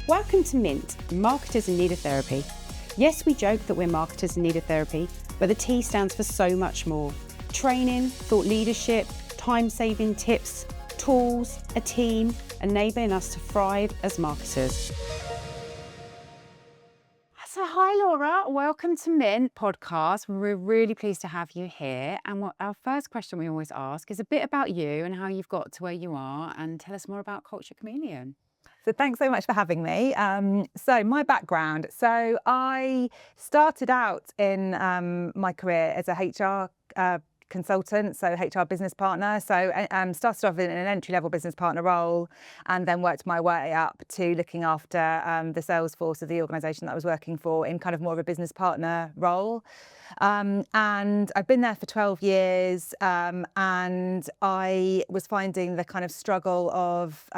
Welcome to Mint, Marketers in Need of Therapy. Yes, we joke that we're marketers in need of therapy, but the T stands for so much more. Training, thought leadership, time-saving tips, tools, a team, enabling us to thrive as marketers. So hi Laura, welcome to Mint podcast. We're really pleased to have you here. And our first question we always ask is a bit about you and how you've got to where you are, and tell us more about Culture Chameleon. So thanks so much for having me. So my background. So I started out in my career as a HR consultant, so HR business partner. So started off in an entry-level business partner role, and then worked my way up to looking after the sales force of the organisation that I was working for in kind of more of a business partner role. And I've been there for 12 years, and I was finding the kind of struggle of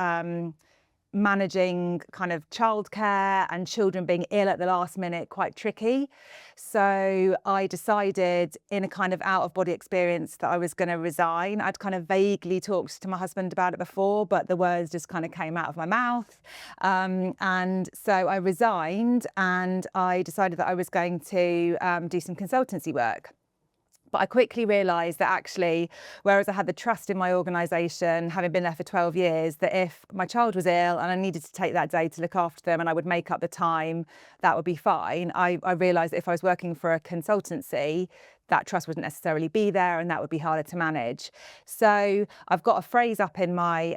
managing kind of childcare and children being ill at the last minute quite tricky. So I decided in a kind of out of body experience that I was going to resign. I'd kind of vaguely talked to my husband about it before, but the words just kind of came out of my mouth. And so I resigned, and I decided that I was going to do some consultancy work. But I quickly realised that actually, whereas I had the trust in my organisation, having been there for 12 years, that if my child was ill and I needed to take that day to look after them and I would make up the time, that would be fine. I realised that if I was working for a consultancy, that trust wouldn't necessarily be there, and that would be harder to manage. So I've got a phrase up in my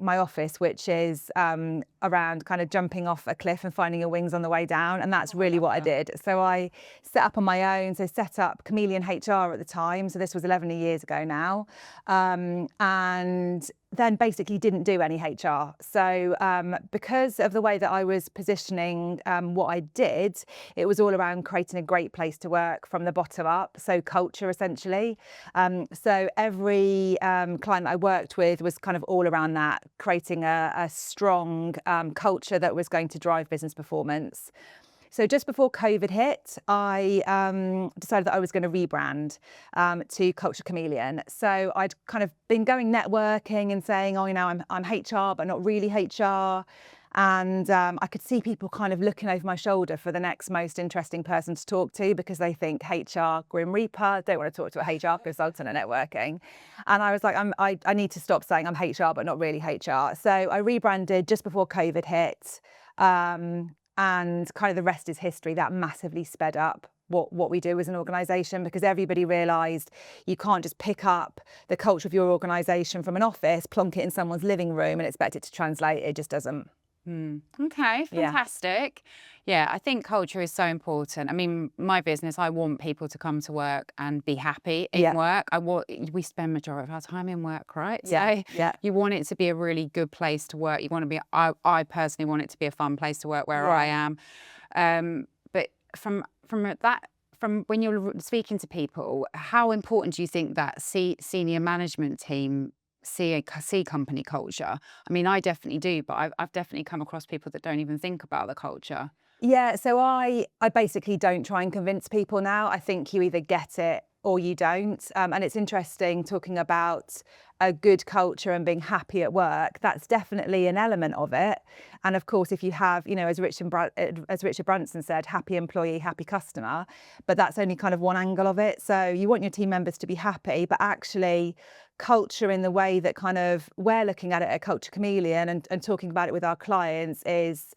my office, which is around kind of jumping off a cliff and finding your wings on the way down, and that's really what I did. So I set up on my own. So set up Chameleon HR at the time. So this was 11 years ago now, and then basically didn't do any HR. So because of the way that I was positioning what I did, it was all around creating a great place to work from the bottom up. So culture, essentially. So every client that I worked with was kind of all around that, creating a strong culture that was going to drive business performance. So just before COVID hit, I decided that I was going to rebrand to Culture Chameleon. So I'd kind of been going networking and saying, oh, you know, I'm HR, but not really HR. And I could see people kind of looking over my shoulder for the next most interesting person to talk to, because they think HR, Grim Reaper, don't want to talk to a HR consultant at networking. And I was like, I need to stop saying I'm HR, but not really HR. So I rebranded just before COVID hit. And kind of the rest is history. That massively sped up what we do as an organisation, because everybody realised you can't just pick up the culture of your organisation from an office, plonk it in someone's living room and expect it to translate. It just doesn't. Okay, fantastic. Yeah, I think culture is so important. I mean, my business, I want people to come to work and be happy in work. We spend majority of our time in work, right? So you want it to be a really good place to work. You want to be, I personally want it to be a fun place to work where I am. But from when you're speaking to people, how important do you think that senior management team see company culture? I mean, I definitely do, but I've definitely come across people that don't even think about the culture. Yeah, so I basically don't try and convince people now. I think you either get it or you don't. And it's interesting talking about a good culture and being happy at work. That's definitely an element of it. And of course, if you have, you know, as Richard Branson said, happy employee, happy customer, but that's only kind of one angle of it. So you want your team members to be happy, but actually culture in the way that kind of we're looking at it at Culture Chameleon and talking about it with our clients is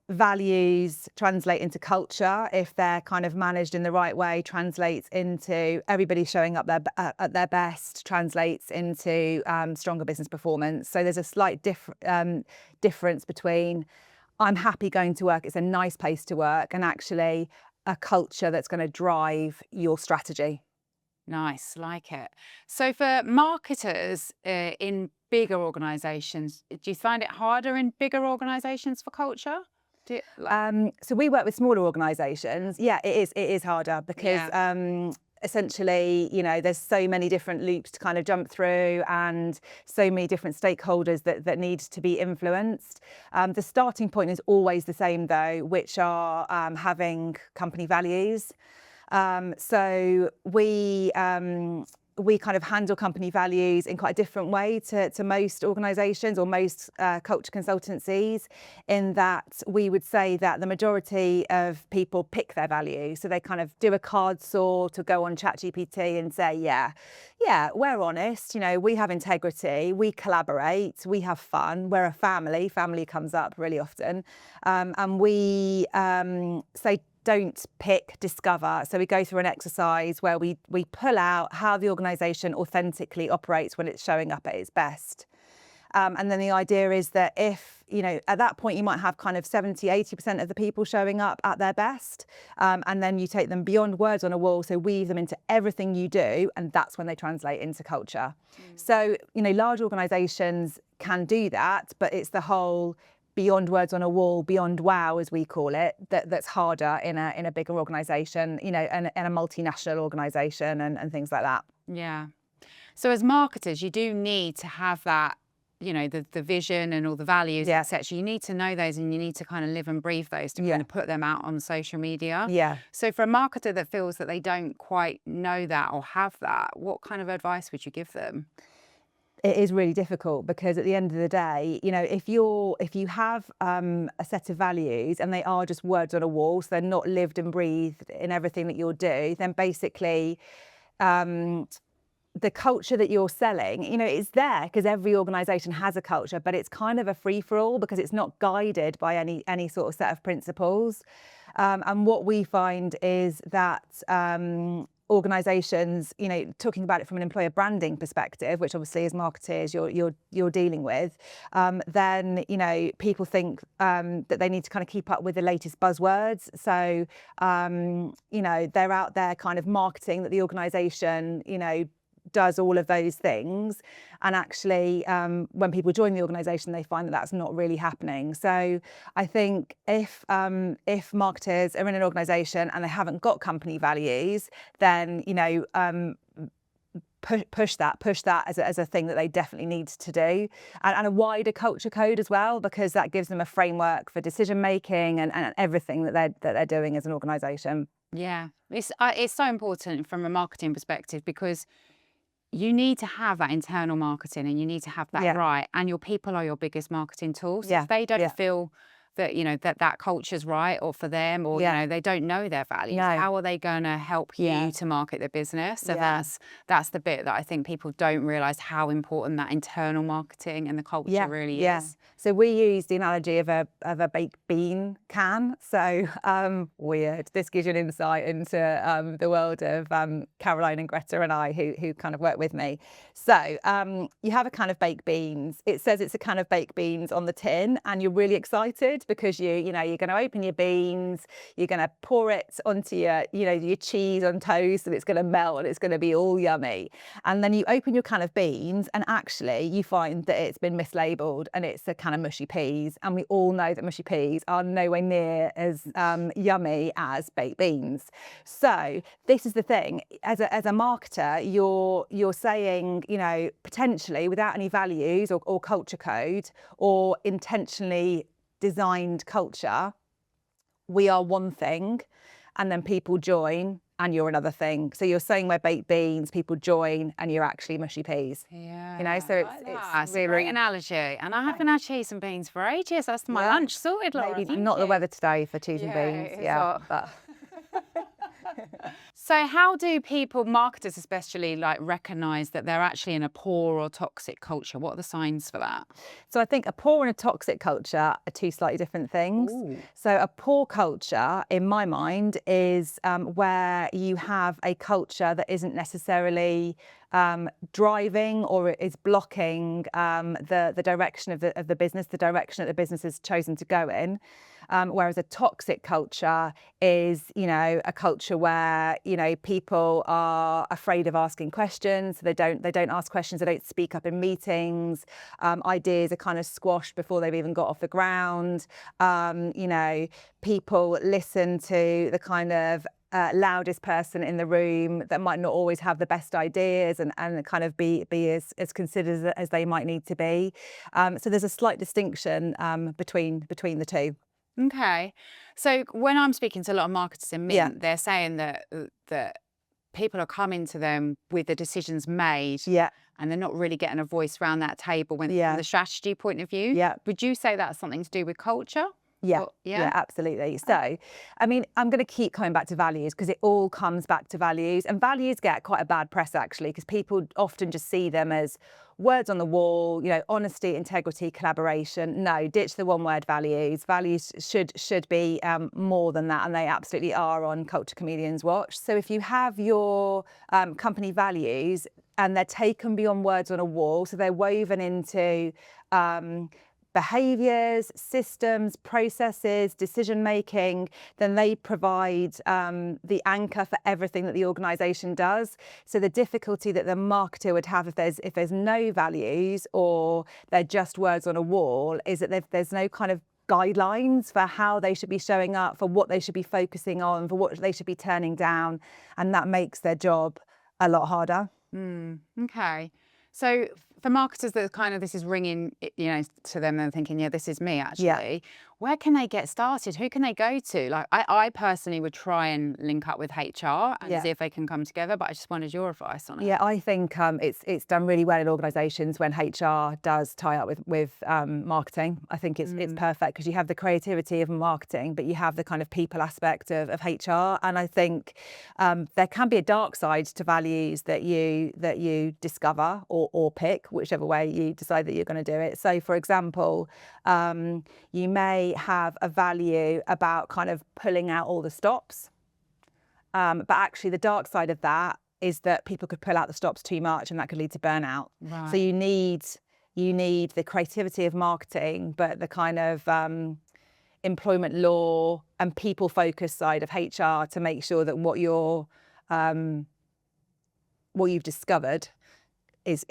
values translate into culture. If they're kind of managed in the right way, translates into everybody showing up at their best, translates into stronger business performance. So there's a slight difference between I'm happy going to work, it's a nice place to work, and actually a culture that's going to drive your strategy. Nice, like it. So for marketers in bigger organisations, do you find it harder in bigger organisations for culture? So we work with smaller organisations. Yeah, it is harder because essentially, you know, there's so many different loops to kind of jump through and so many different stakeholders that need to be influenced. The starting point is always the same though, which are having company values. So we we kind of handle company values in quite a different way to most organisations or most culture consultancies, in that we would say that the majority of people pick their values. So they kind of do a card sort or go on ChatGPT and say, yeah, we're honest, we have integrity, we collaborate, we have fun, we're a family. Family comes up really often. And we say, don't pick, discover. So we go through an exercise where we pull out how the organisation authentically operates when it's showing up at its best. And then the idea is that if, at that point you might have kind of 70, 80% of the people showing up at their best. And then you take them beyond words on a wall, so weave them into everything you do. And that's when they translate into culture. So, large organisations can do that, but it's the whole beyond words on a wall, beyond wow, as we call it, that's harder in a bigger organisation, and a multinational organisation and things like that. Yeah. So as marketers, you do need to have that, the vision and all the values, etc. You need to know those, and you need to kind of live and breathe those to kind of put them out on social media. Yeah. So for a marketer that feels that they don't quite know that or have that, what kind of advice would you give them? It is really difficult, because at the end of the day, if you have a set of values and they are just words on a wall, so they're not lived and breathed in everything that you'll do, then basically the culture that you're selling, it's there because every organisation has a culture, but it's kind of a free-for-all because it's not guided by any sort of set of principles. And what we find is that organisations, talking about it from an employer branding perspective, which obviously as marketers you're dealing with, then people think that they need to kind of keep up with the latest buzzwords. So they're out there kind of marketing that the organisation does all of those things, and actually when people join the organisation they find that that's not really happening. So I think if marketers are in an organisation and they haven't got company values, then push that as a thing that they definitely need to do, and a wider culture code as well, because that gives them a framework for decision making and everything that they're doing as an organisation. Yeah, it's so important from a marketing perspective, because you need to have that internal marketing, and you need to have that right, and your people are your biggest marketing tool. So if they don't feel that that culture's right, or for them, or they don't know their values, how are they going to help you to market the business? So that's the bit that I think people don't realise, how important that internal marketing and the culture really is. So we use the analogy of a baked bean can. So weird. This gives you an insight into the world of Caroline and Greta and I, who kind of work with me. So you have a can of baked beans. It says it's a can of baked beans on the tin, and you're really excited because you're going to open your beans, you're going to pour it onto your cheese on toast, and it's going to melt and it's going to be all yummy. And then you open your can of beans, and actually you find that it's been mislabeled, and it's a can of mushy peas. And we all know that mushy peas are nowhere near as yummy as baked beans. So this is the thing, as a marketer, you're saying, potentially without any values or culture code or intentionally designed culture, we are one thing, and then people join and you're another thing. So you're saying we're baked beans, people join, and you're actually mushy peas. Yeah, so it's really a great analogy. And I haven't had cheese and beans for ages. That's my lunch sorted, Laura. Maybe not the weather today for cheese and beans. But So how do people, marketers especially, recognise that they're actually in a poor or toxic culture? What are the signs for that? So I think a poor and a toxic culture are two slightly different things. Ooh. So a poor culture, in my mind, is where you have a culture that isn't necessarily driving or is blocking the direction of the business, the direction that the business has chosen to go in. Whereas a toxic culture is, a culture where, people are afraid of asking questions. So they don't ask questions. They don't speak up in meetings. Ideas are kind of squashed before they've even got off the ground. People listen to the kind of loudest person in the room that might not always have the best ideas and kind of be as considered as they might need to be. So there's a slight distinction between the two. Okay. So when I'm speaking to a lot of marketers in Mint, they're saying that people are coming to them with the decisions made. Yeah. And they're not really getting a voice around that table from the strategy point of view. Yeah. Would you say that's something to do with culture? Yeah, Or, yeah, absolutely. So, I mean, I'm going to keep coming back to values because it all comes back to values. And values get quite a bad press, actually, because people often just see them as words on the wall, you know, honesty, integrity, collaboration. No, ditch the one-word values. Values should be more than that, and they absolutely are on Culture Chameleon's watch. So if you have your company values and they're taken beyond words on a wall, so they're woven into behaviours, systems, processes, decision making, then they provide the anchor for everything that the organisation does. So the difficulty that the marketer would have if there's no values or they're just words on a wall is that there's no kind of guidelines for how they should be showing up, for what they should be focusing on, for what they should be turning down, and that makes their job a lot harder. Okay. So for marketers that kind of this is ringing, you know, to them and thinking, yeah, this is me actually, where can they get started? Who can they go to? Like I personally would try and link up with HR and see if they can come together, but I just wanted your advice on it. Yeah, I think it's done really well in organisations when HR does tie up with marketing. I think it's perfect because you have the creativity of marketing, but you have the kind of people aspect of HR. And I think there can be a dark side to values that you discover or pick, whichever way you decide that you're going to do it. So, for example, you may have a value about kind of pulling out all the stops, but actually the dark side of that is that people could pull out the stops too much and that could lead to burnout. Right. So you need the creativity of marketing, but the kind of employment law and people focused side of HR to make sure that what you've discovered is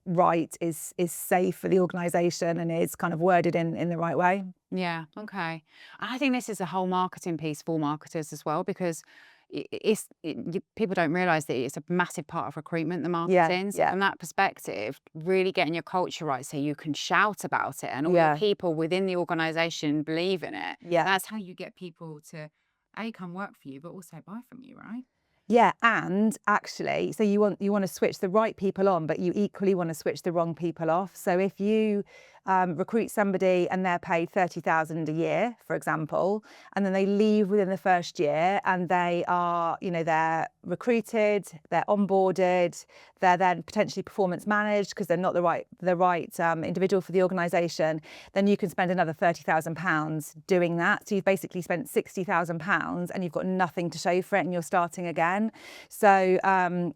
right, is safe for the organisation and is kind of worded in the right way. Yeah, okay. I think this is a whole marketing piece for marketers as well, because people don't realise that it's a massive part of recruitment, the marketing. So from that perspective, really getting your culture right so you can shout about it and all the people within the organisation believe in it. That's how you get people to come work for you, but also buy from you, right? Yeah, and actually, so you want to switch the right people on, but you equally want to switch the wrong people off. So if you recruit somebody and they're paid 30,000 a year, for example, and then they leave within the first year and they are, you know, they're recruited, they're onboarded, they're then potentially performance managed because they're not the right individual for the organisation, then you can spend another £30,000 doing that. So you've basically spent £60,000 and you've got nothing to show for it and you're starting again. So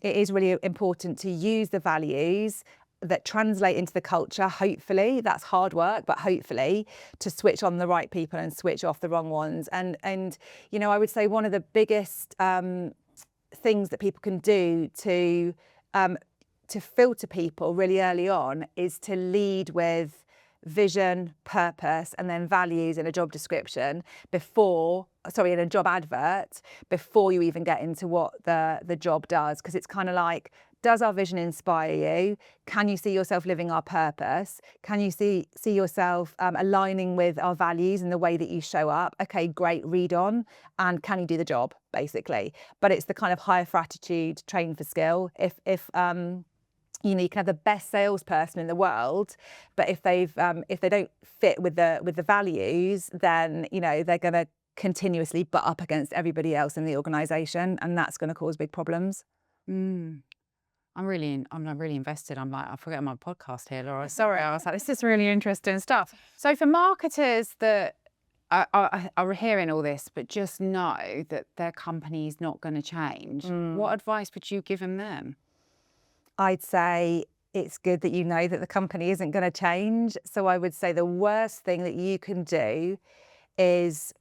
it is really important to use the values that translate into the culture. Hopefully that's hard work, but hopefully to switch on the right people and switch off the wrong ones. And you know, I would say one of the biggest things that people can do to filter people really early on is to lead with vision, purpose, and then values in a job description in a job advert before you even get into what the job does. Because it's kind of like, does our vision inspire you? Can you see yourself living our purpose? Can you see yourself aligning with our values and the way that you show up? Okay, great, read on. And can you do the job, basically? But it's the kind of hire for attitude, train for skill. If you know, you can have the best salesperson in the world, but if they don't fit with the values, then you know they're going to continuously butt up against everybody else in the organisation, and that's going to cause big problems. I'm really invested. I'm like, I forget my podcast here, Laura. Sorry, I was like, this is really interesting stuff. So for marketers that are hearing all this, but just know that their company's not going to change, what advice would you give them then? I'd say it's good that you know that the company isn't going to change. So I would say the worst thing that you can do is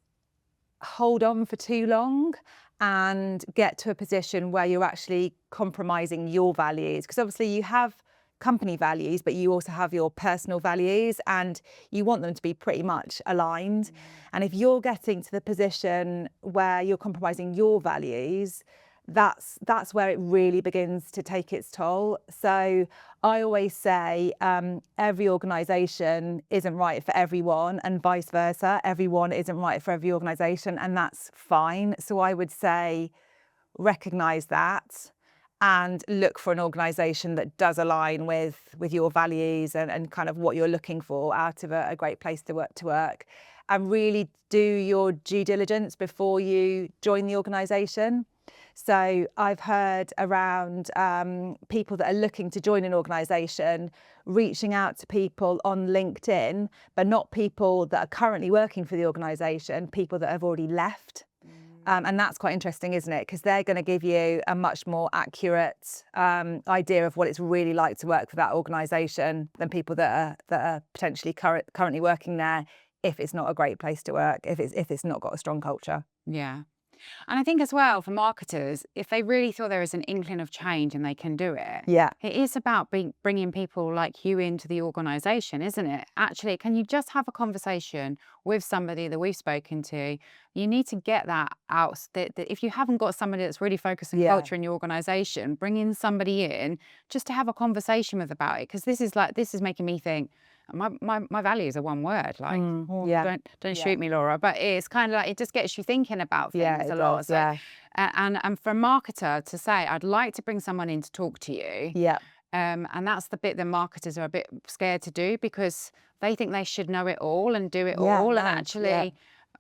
hold on for too long and get to a position where you're actually compromising your values. Because obviously you have company values, but you also have your personal values and you want them to be pretty much aligned. And if you're getting to the position where you're compromising your values, that's where it really begins to take its toll. So I always say every organisation isn't right for everyone and vice versa. Everyone isn't right for every organisation, and that's fine. So I would say recognize that and look for an organization that does align with your values and kind of what you're looking for out of a great place to work, and really do your due diligence before you join the organization. So I've heard around people that are looking to join an organisation, reaching out to people on LinkedIn, but not people that are currently working for the organisation, people that have already left. And that's quite interesting, isn't it? Because they're going to give you a much more accurate idea of what it's really like to work for that organisation than people that are potentially currently working there, if it's not a great place to work, if it's not got a strong culture. Yeah. And I think as well, for marketers, if they really feel there is an inkling of change and they can do it, it is about bringing people like you into the organisation, isn't it? Actually, can you just have a conversation with somebody that we've spoken to? You need to get that out. That if you haven't got somebody that's really focused on culture in your organisation, bring in somebody in just to have a conversation with about it. Because this is making me think, my values are one word, like don't shoot me, Laura, but it's kind of like it just gets you thinking about things a lot. And for a marketer to say, I'd like to bring someone in to talk to you, and that's the bit that marketers are a bit scared to do, because they think they should know it all and do it all, and actually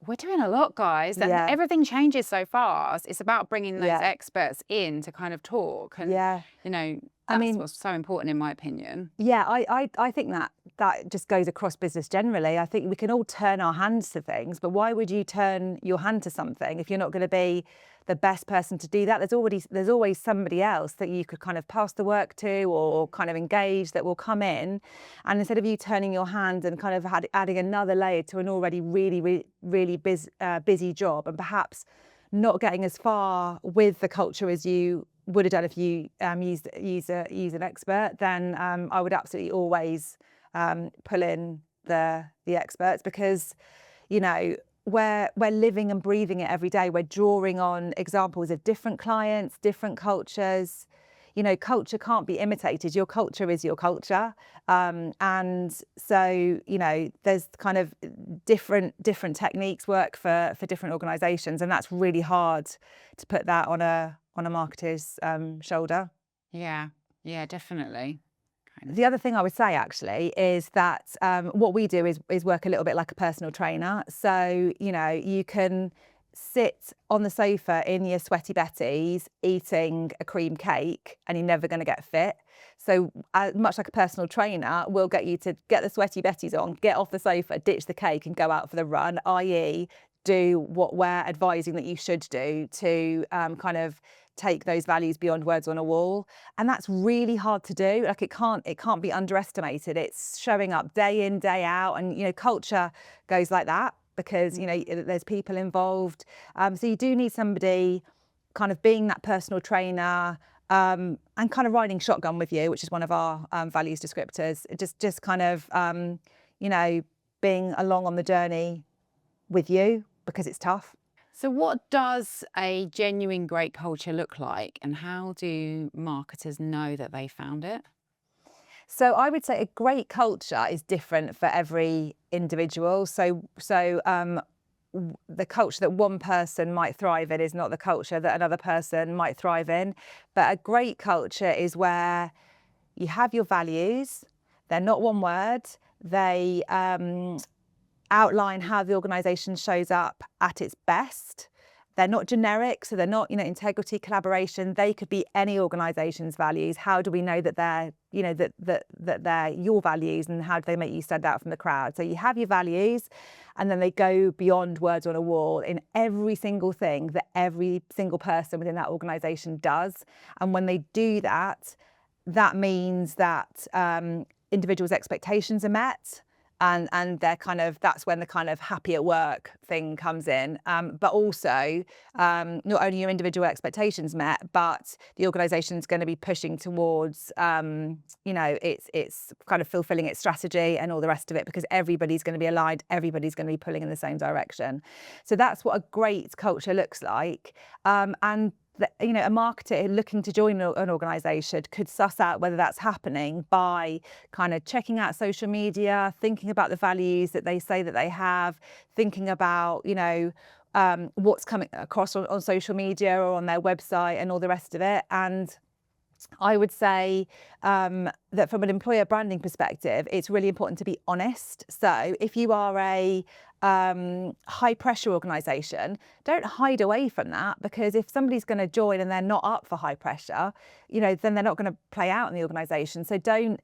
we're doing a lot, guys. Everything changes so fast. It's about bringing those experts in to kind of talk, and you know, that's what's so important in my opinion. I think that just goes across business generally. I think we can all turn our hands to things, but why would you turn your hand to something if you're not going to be the best person to do that? There's always somebody else that you could kind of pass the work to or kind of engage that will come in, and instead of you turning your hand and kind of adding another layer to an already really busy job, and perhaps not getting as far with the culture as you would have done if you use an expert, then I would absolutely always pull in the experts, because we're living and breathing it every day. We're drawing on examples of different clients, different cultures. Culture can't be imitated. Your culture is your culture, and so there's kind of different techniques work for different organisations, and that's really hard to put that on a marketer's shoulder. Yeah, definitely. The other thing I would say actually is that what we do is work a little bit like a personal trainer. So you can sit on the sofa in your sweaty betties eating a cream cake and you're never going to get fit. So much like a personal trainer, we'll get you to get the sweaty betties on, get off the sofa, ditch the cake and go out for the run, i.e. do what we're advising that you should do to kind of take those values beyond words on a wall. And that's really hard to do. Like it can't be underestimated. It's showing up day in, day out. And culture goes like that because there's people involved. So you do need somebody kind of being that personal trainer, and kind of riding shotgun with you, which is one of our values descriptors. Just kind of being along on the journey with you, because it's tough. So what does a genuine great culture look like, and how do marketers know that they found it? So I would say a great culture is different for every individual. So the culture that one person might thrive in is not the culture that another person might thrive in. But a great culture is where you have your values. They're not one word. They outline how the organisation shows up at its best. They're not generic, so they're not, integrity, collaboration. They could be any organisation's values. How do we know that they're, that they're your values, and how do they make you stand out from the crowd? So you have your values, and then they go beyond words on a wall in every single thing that every single person within that organisation does. And when they do that, that means that individuals' expectations are met. And they're that's when the kind of happy at work thing comes in. But also, not only your individual expectations met, but the organisation's going to be pushing towards, it's kind of fulfilling its strategy and all the rest of it, because everybody's going to be aligned, everybody's going to be pulling in the same direction. So that's what a great culture looks like. And a marketer looking to join an organisation could suss out whether that's happening by kind of checking out social media, thinking about the values that they say that they have, thinking about, what's coming across on social media or on their website and all the rest of it. And I would say that from an employer branding perspective, it's really important to be honest. So if you are a high pressure organisation, don't hide away from that, because if somebody's going to join and they're not up for high pressure, then they're not going to play out in the organisation. So don't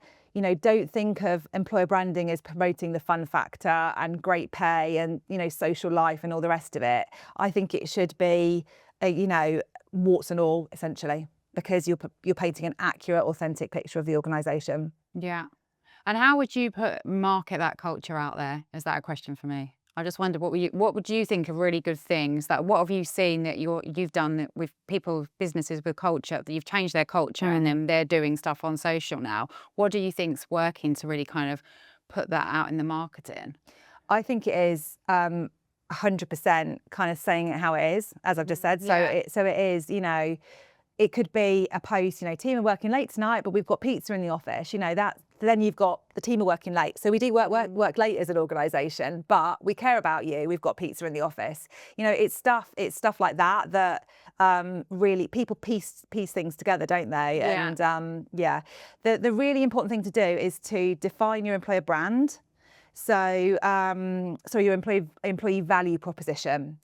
think of employer branding as promoting the fun factor and great pay and, social life and all the rest of it. I think it should be, warts and all, essentially, because you're painting an accurate, authentic picture of the organisation. Yeah. And how would you market that culture out there? Is that a question for me? I just wonder, what would you think of really good things? Like, what have you seen that you've done with people, businesses with culture, that you've changed their culture and then they're doing stuff on social now? What do you think's working to really kind of put that out in the marketing? I think it is 100% kind of saying it how it is, as I've just said. So it is, it could be a post, team are working late tonight, but we've got pizza in the office. Then you've got the team are working late. So we do work late as an organisation, but we care about you. We've got pizza in the office. It's stuff like that really people piece things together, don't they? Yeah. And the really important thing to do is to define your employer brand. So your employee value proposition.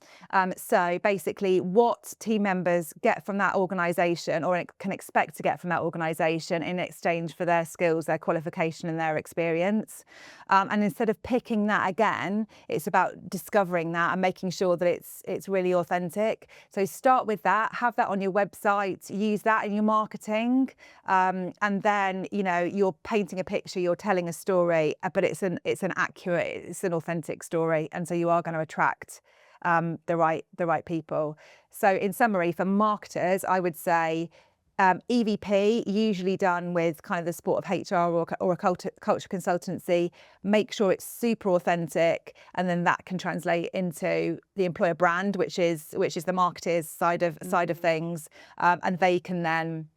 So basically what team members get from that organisation, or can expect to get from that organisation, in exchange for their skills, their qualification and their experience. And instead of picking that again, it's about discovering that and making sure that it's really authentic. So start with that, have that on your website, use that in your marketing. And then, you're painting a picture, you're telling a story, but it's an accurate, it's an authentic story, and so you are going to attract the right people. So in summary, for marketers, I would say EVP, usually done with kind of the support of HR or a culture consultancy. Make sure it's super authentic, and then that can translate into the employer brand, which is the marketer's side of things, and they can then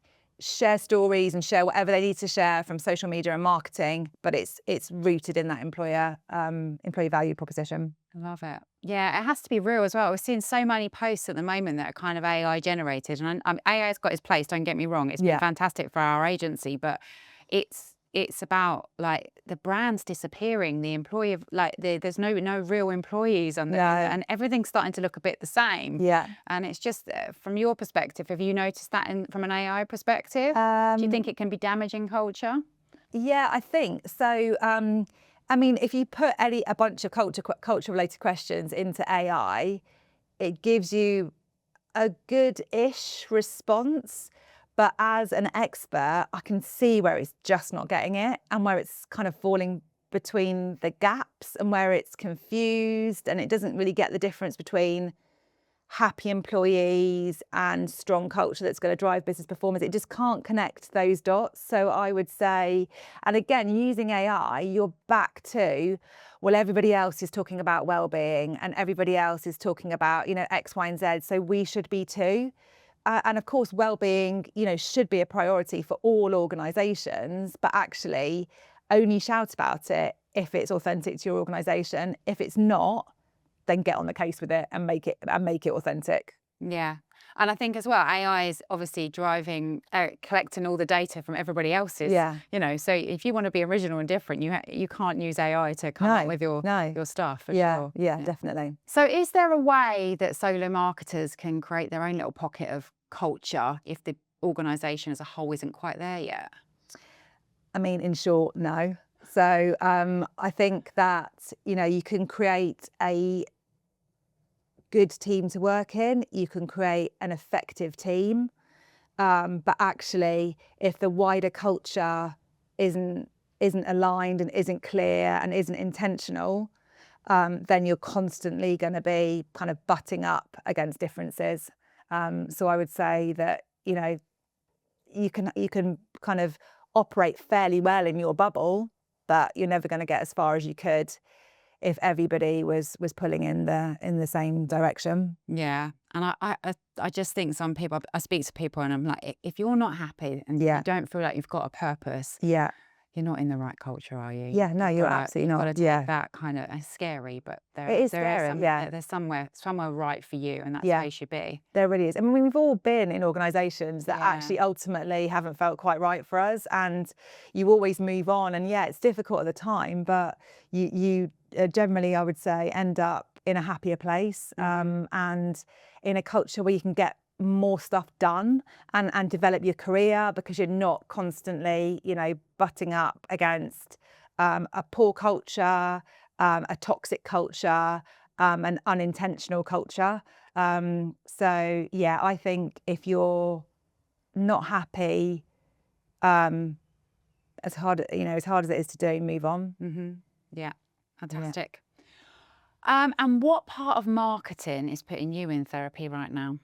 share stories and share whatever they need to share from social media and marketing, but it's rooted in that employee value proposition. I love it. Yeah, it has to be real as well. We're seeing so many posts at the moment that are kind of AI generated, and AI's got its place, don't get me wrong. It's been fantastic for our agency, but it's about like the brand's disappearing, the employee there's no real employees on there, and everything's starting to look a bit the same. Yeah. And it's just from your perspective, have you noticed that from an AI perspective? Do you think it can be damaging culture? Yeah, I think so. If you put a bunch of culture related questions into AI, it gives you a good-ish response. But as an expert, I can see where it's just not getting it, and where it's kind of falling between the gaps, and where it's confused, and it doesn't really get the difference between happy employees and strong culture that's going to drive business performance. It just can't connect those dots. So I would say, and again, using AI, you're back to, well, everybody else is talking about well-being, and everybody else is talking about, X, Y, and Z. So we should be too. And of course, well-being, should be a priority for all organisations, but actually only shout about it if it's authentic to your organisation. If it's not, then get on the case with it and make it authentic. Yeah. And I think as well, AI is obviously driving, collecting all the data from everybody else's. Yeah. So if you want to be original and different, you can't use AI to come up with your stuff. For sure. Yeah, definitely. So is there a way that solo marketers can create their own little pocket of culture if the organisation as a whole isn't quite there yet? In short, no. So I think that, you can create a good team to work in, you can create an effective team, but actually if the wider culture isn't aligned and isn't clear and isn't intentional, then you're constantly going to be kind of butting up against differences. So I would say that, you can kind of operate fairly well in your bubble, but you're never going to get as far as you could if everybody was pulling in the same direction. Yeah. And I just think some people, I speak to people and I'm like, if you're not happy and you don't feel like you've got a purpose, you're not in the right culture, are you? Yeah, no, you're absolutely not. You've got to take that kind of, it's scary, but It is scary, there's somewhere right for you, and that's where you should be. There really is. I mean, we've all been in organisations that actually ultimately haven't felt quite right for us, and you always move on. And yeah, it's difficult at the time, but you generally, I would say, end up in a happier place, and in a culture where you can get more stuff done and develop your career, because you're not constantly, you know, butting up against a poor culture, a toxic culture, an unintentional culture. So yeah, I think if you're not happy, as hard as it is to do, move on. Yeah, fantastic. And what part of marketing is putting you in therapy right now?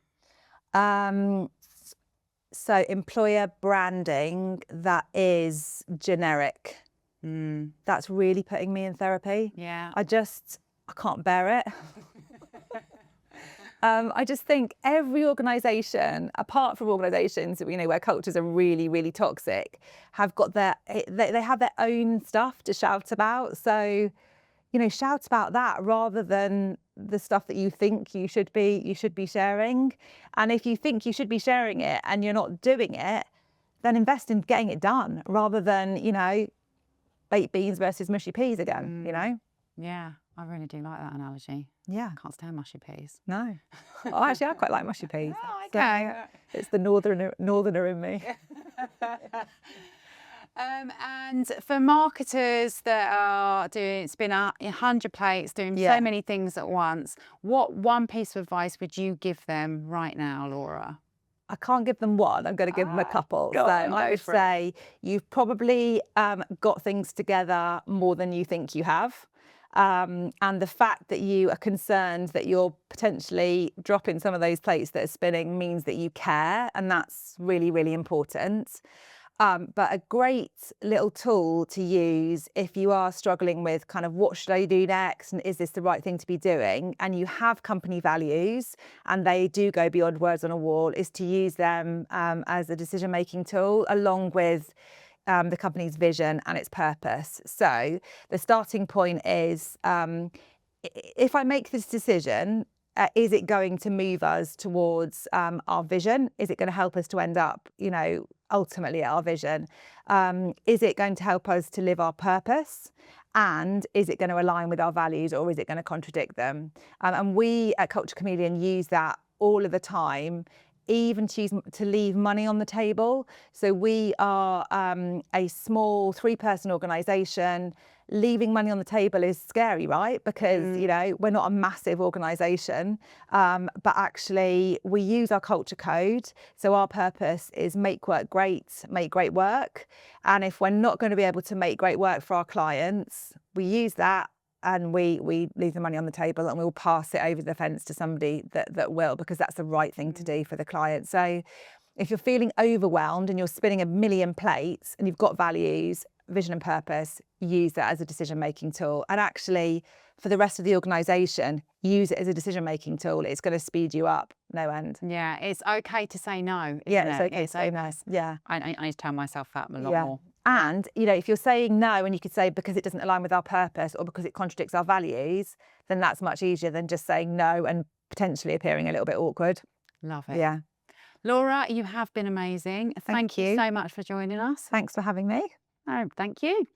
So employer branding that is generic. That's really putting me in therapy. Yeah. I can't bear it. I just think every organisation, apart from organisations, you know, where cultures are really, really toxic, have got they have their own stuff to shout about. So, you know, shout about that rather than the stuff that you think you should be sharing. And if you think you should be sharing it and you're not doing it, then invest in getting it done rather than, you know, baked beans versus mushy peas again, you know? Yeah, I really do like that analogy. Yeah. Can't stand mushy peas. No. Oh, actually, I quite like mushy peas. Oh, okay. So it's the northerner in me. And for marketers that are doing spin 100 plates, doing so many things at once, what one piece of advice would you give them right now, Laura? I can't give them one. I'm going to give them a couple. So I would say you've probably got things together more than you think you have. And the fact that you are concerned that you're potentially dropping some of those plates that are spinning means that you care. And that's really, really important. But a great little tool to use if you are struggling with kind of what should I do next and is this the right thing to be doing, and you have company values and they do go beyond words on a wall, is to use them as a decision-making tool along with the company's vision and its purpose. So the starting point is, if I make this decision, is it going to move us towards our vision? Is it going to help us to end up, you know, ultimately at our vision? Is it going to help us to live our purpose? And is it going to align with our values, or is it going to contradict them? And we at Culture Chameleon use that all of the time, even choose to leave money on the table. So we are a small 3-person organisation. Leaving money on the table is scary, right? Because, you know, we're not a massive organisation, but actually we use our culture code. So our purpose is make work great, make great work. And if we're not going to be able to make great work for our clients, we use that and we leave the money on the table, and we'll pass it over the fence to somebody that will, because that's the right thing to do for the client. So if you're feeling overwhelmed and you're spinning a million plates and you've got values, vision and purpose, use that as a decision-making tool. And actually, for the rest of the organisation, use it as a decision-making tool. It's going to speed you up no end. Yeah, it's okay to say no. It's okay to say no. Yeah. I need to tell myself that a lot more. And, you know, if you're saying no and you could say because it doesn't align with our purpose or because it contradicts our values, then that's much easier than just saying no and potentially appearing a little bit awkward. Love it. Yeah. Laura, you have been amazing. Thank you so much for joining us. Thanks for having me. Oh, thank you.